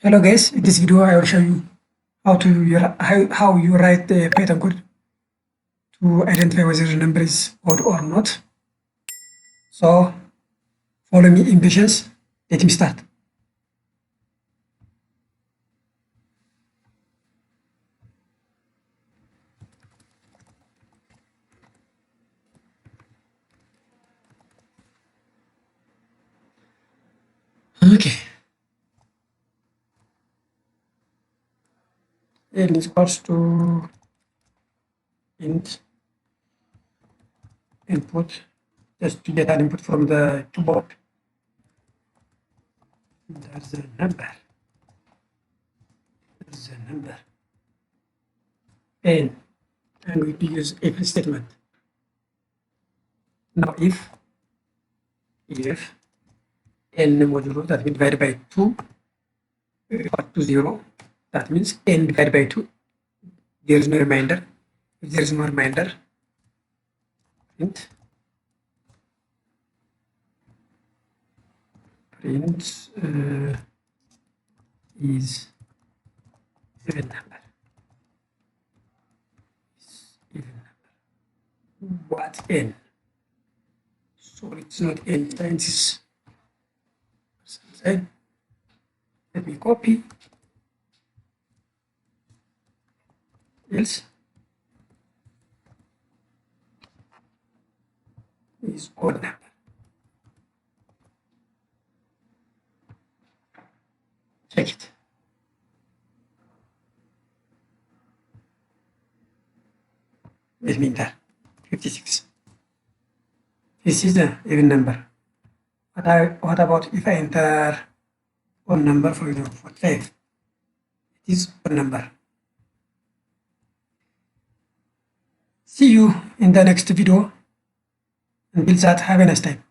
Hello guys, in this video I will show you how you write the Python code to identify whether the number is odd or not. So follow me in patience. Let me start. Okay. N is equals to int input, just to get an input from the keyboard. That's the number. That's the number. N. I'm going to use if statement. Now if n modulo, that means divided by 2 equal to 0, that means n divided by 2. There is no remainder. If there is no remainder, print is even number. Is even number. What n? So it's not n times this. Let me copy. Else is odd number. Check it. Let me enter 56. This is the even number. What about if I enter odd number, for example, 45? It is odd number. See you in the next video. Until that, have a nice time.